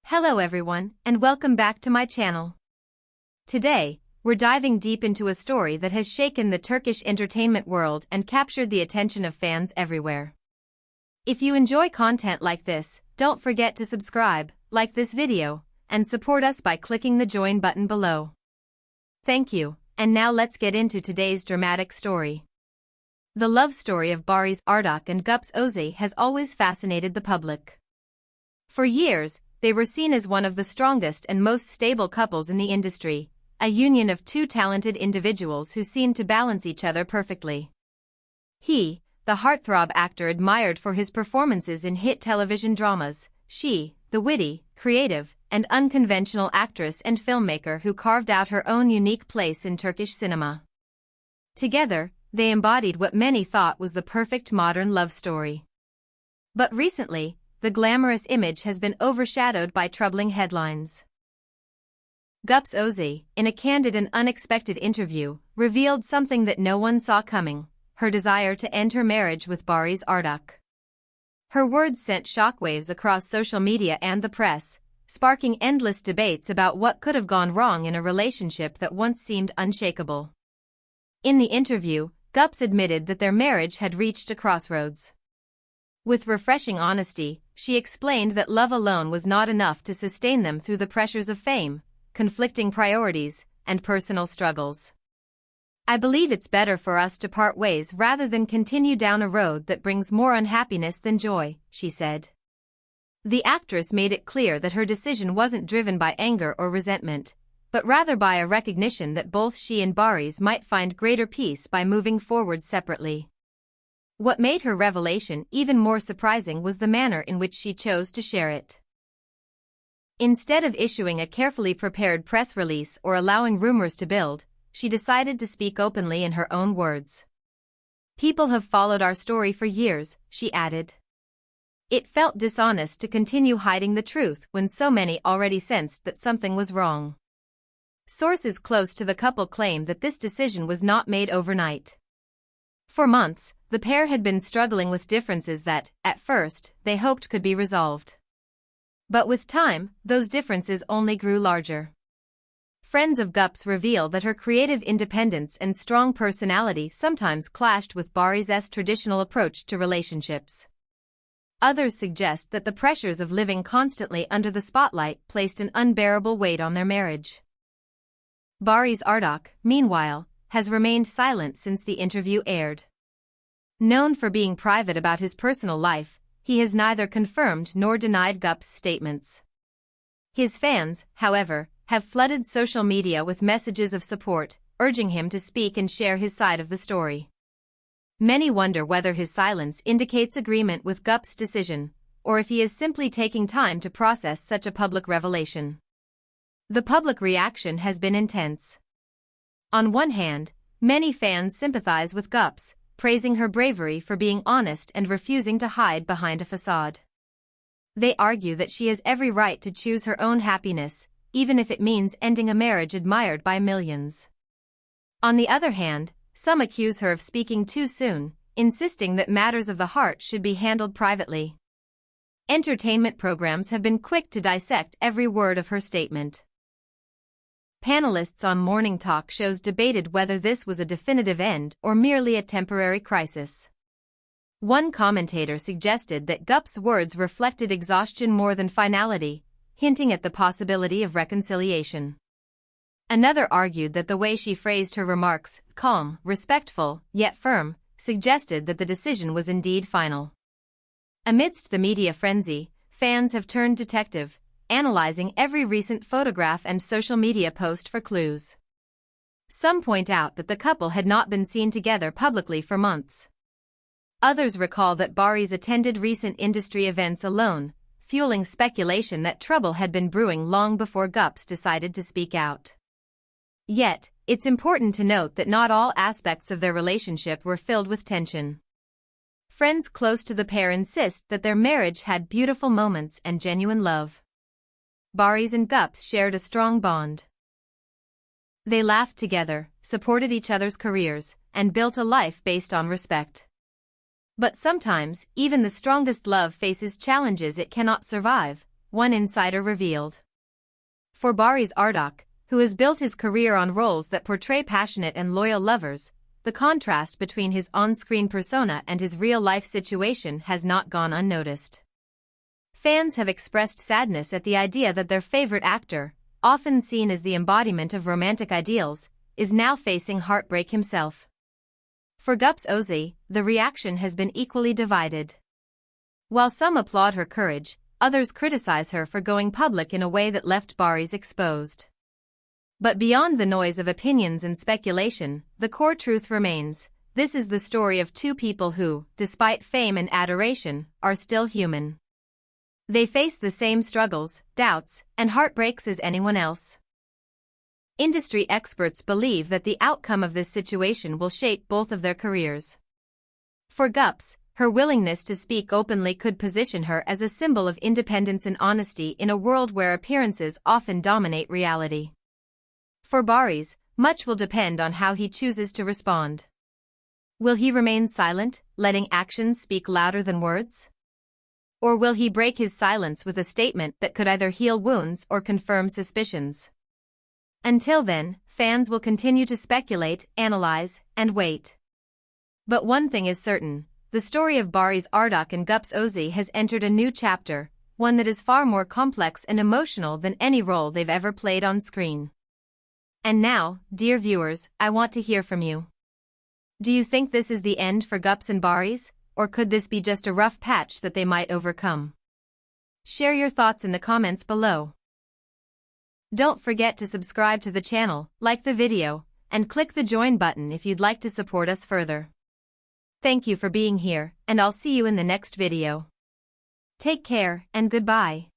Hello everyone, and welcome back to my channel. Today, we're diving deep into a story that has shaken the Turkish entertainment world and captured the attention of fans everywhere. If you enjoy content like this, don't forget to subscribe, like this video, and support us by clicking the join button below. Thank you, and now let's get into today's dramatic story. The love story of Barış Arduç and Gupse Özay has always fascinated the public. For years, they were seen as one of the strongest and most stable couples in the industry, a union of two talented individuals who seemed to balance each other perfectly. He, the heartthrob actor admired for his performances in hit television dramas, she, the witty, creative, and unconventional actress and filmmaker who carved out her own unique place in Turkish cinema. Together, they embodied what many thought was the perfect modern love story. But recently, the glamorous image has been overshadowed by troubling headlines. Gupse Özay, in a candid and unexpected interview, revealed something that no one saw coming: her desire to end her marriage with Barış Arduç. Her words sent shockwaves across social media and the press, sparking endless debates about what could have gone wrong in a relationship that once seemed unshakable. In the interview, Gupse admitted that their marriage had reached a crossroads. With refreshing honesty, she explained that love alone was not enough to sustain them through the pressures of fame, conflicting priorities, and personal struggles. "I believe it's better for us to part ways rather than continue down a road that brings more unhappiness than joy," she said. The actress made it clear that her decision wasn't driven by anger or resentment, but rather by a recognition that both she and Barış might find greater peace by moving forward separately. What made her revelation even more surprising was the manner in which she chose to share it. Instead of issuing a carefully prepared press release or allowing rumors to build, she decided to speak openly in her own words. "People have followed our story for years," she added. "It felt dishonest to continue hiding the truth when so many already sensed that something was wrong." Sources close to the couple claim that this decision was not made overnight. For months, the pair had been struggling with differences that, at first, they hoped could be resolved. But with time, those differences only grew larger. Friends of Gupse reveal that her creative independence and strong personality sometimes clashed with Barış's traditional approach to relationships. Others suggest that the pressures of living constantly under the spotlight placed an unbearable weight on their marriage. Barış Arduç, meanwhile, has remained silent since the interview aired. Known for being private about his personal life, he has neither confirmed nor denied Gupse's statements. His fans, however, have flooded social media with messages of support, urging him to speak and share his side of the story. Many wonder whether his silence indicates agreement with Gupse's decision, or if he is simply taking time to process such a public revelation. The public reaction has been intense. On one hand, many fans sympathize with Gupse, praising her bravery for being honest and refusing to hide behind a facade. They argue that she has every right to choose her own happiness, even if it means ending a marriage admired by millions. On the other hand, some accuse her of speaking too soon, insisting that matters of the heart should be handled privately. Entertainment programs have been quick to dissect every word of her statement. Panelists on morning talk shows debated whether this was a definitive end or merely a temporary crisis. One commentator suggested that Gupse's words reflected exhaustion more than finality, hinting at the possibility of reconciliation. Another argued that the way she phrased her remarks, calm, respectful, yet firm, suggested that the decision was indeed final. Amidst the media frenzy, fans have turned detective, analyzing every recent photograph and social media post for clues. Some point out that the couple had not been seen together publicly for months. Others recall that Barış attended recent industry events alone, fueling speculation that trouble had been brewing long before Gupse decided to speak out. Yet, it's important to note that not all aspects of their relationship were filled with tension. Friends close to the pair insist that their marriage had beautiful moments and genuine love. Barış and Gupse shared a strong bond. They laughed together, supported each other's careers, and built a life based on respect. But sometimes, even the strongest love faces challenges it cannot survive, one insider revealed. For Barış Arduç, who has built his career on roles that portray passionate and loyal lovers, the contrast between his on-screen persona and his real-life situation has not gone unnoticed. Fans have expressed sadness at the idea that their favorite actor, often seen as the embodiment of romantic ideals, is now facing heartbreak himself. For Gupse Özay, the reaction has been equally divided. While some applaud her courage, others criticize her for going public in a way that left Barış exposed. But beyond the noise of opinions and speculation, the core truth remains: this is the story of two people who, despite fame and adoration, are still human. They face the same struggles, doubts, and heartbreaks as anyone else. Industry experts believe that the outcome of this situation will shape both of their careers. For Gupse, her willingness to speak openly could position her as a symbol of independence and honesty in a world where appearances often dominate reality. For Barış, much will depend on how he chooses to respond. Will he remain silent, letting actions speak louder than words? Or will he break his silence with a statement that could either heal wounds or confirm suspicions? Until then, fans will continue to speculate, analyze, and wait. But one thing is certain: the story of Barış Arduç and Gupse Özay has entered a new chapter, one that is far more complex and emotional than any role they've ever played on screen. And now, dear viewers, I want to hear from you. Do you think this is the end for Gupse and Barış, or could this be just a rough patch that they might overcome? Share your thoughts in the comments below. Don't forget to subscribe to the channel, like the video, and click the join button if you'd like to support us further. Thank you for being here, and I'll see you in the next video. Take care, and goodbye.